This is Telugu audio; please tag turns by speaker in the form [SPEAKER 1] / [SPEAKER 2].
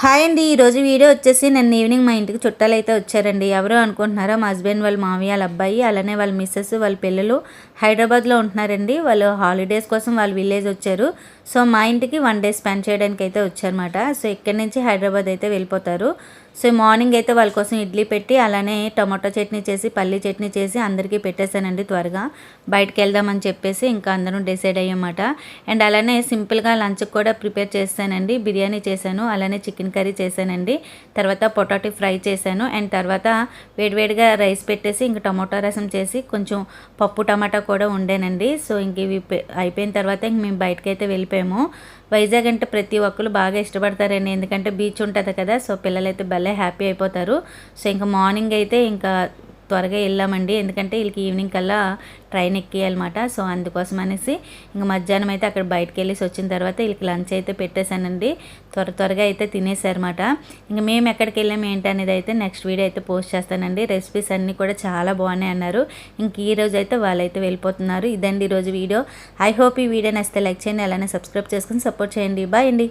[SPEAKER 1] హాయ్ అండి. ఈరోజు వీడియో వచ్చేసి నిన్న ఈవినింగ్ మా ఇంటికి చుట్టాలు అయితే వచ్చారండి. ఎవరు అనుకుంటున్నారో మా హస్బెండ్ వాళ్ళ మామయ్య వాళ్ళ అబ్బాయి, అలానే వాళ్ళ మిస్సెస్ వాళ్ళ పిల్లలు హైదరాబాద్లో ఉంటున్నారండి. వాళ్ళు హాలిడేస్ కోసం వాళ్ళ విలేజ్ వచ్చారు. సో మా ఇంటికి 1 డే స్పెండ్ చేయడానికి అయితే వచ్చారన్నమాట. సో ఇక్కడి నుంచి హైదరాబాద్ అయితే వెళ్ళిపోతారు. సో మార్నింగ్ అయితే వాళ్ళ కోసం ఇడ్లీ పెట్టి, అలానే టమాటో చట్నీ చేసి, పల్లీ చట్నీ చేసి అందరికీ పెట్టేశానండి. త్వరగా బయటకు వెళ్దామని చెప్పేసి ఇంకా అందరం డిసైడ్ అయ్యామాట. అండ్ అలానే సింపుల్గా లంచ్కి కూడా ప్రిపేర్ చేశానండి. బిర్యానీ చేశాను, అలానే చికెన్ కర్రీ చేశానండి. తర్వాత పొటాటో ఫ్రై చేశాను. అండ్ తర్వాత వేడివేడిగా రైస్ పెట్టేసి ఇంక టమాటో రసం చేసి కొంచెం పప్పు టమాటా కూడా ఉండేనండి. సో ఇంక ఇవి అయిపోయిన తర్వాత ఇంక మేము బయటకు అయితే వెళ్ళిపోయాము. వైజాగ్ అంటే ప్రతి ఒక్కరు బాగా ఇష్టపడతారండి, ఎందుకంటే బీచ్ ఉంటుంది కదా. సో పిల్లలైతే భలే హ్యాపీ అయిపోతారు. సో ఇంకా మార్నింగ్ అయితే ఇంకా త్వరగా వెళ్ళామండి, ఎందుకంటే వీళ్ళకి ఈవినింగ్ కల్లా ట్రైన్ ఎక్కియాలన్నమాట. సో అందుకోసం అనేసి ఇంకా మధ్యాహ్నం అయితే అక్కడ బయటకు వెళ్ళేసి వచ్చిన తర్వాత వీళ్ళకి లంచ్ అయితే పెట్టేశానండి. త్వరగా అయితే తినేసారన్నమాట. ఇంకా మేము ఎక్కడికి వెళ్ళాము ఏంటి అనేది అయితే నెక్స్ట్ వీడియో అయితే పోస్ట్ చేస్తానండి. రెసిపీస్ అన్నీ కూడా చాలా బాగున్నాయి అన్నారు. ఇంక ఈ రోజు అయితే వాళ్ళైతే వెళ్ళిపోతున్నారు. ఇదండి ఈరోజు వీడియో. ఐ హోప్ ఈ వీడియో నచ్చితే లైక్ చేయండి, అలానే సబ్స్క్రైబ్ చేసుకుని సపోర్ట్ చేయండి. బాయ్ అండి.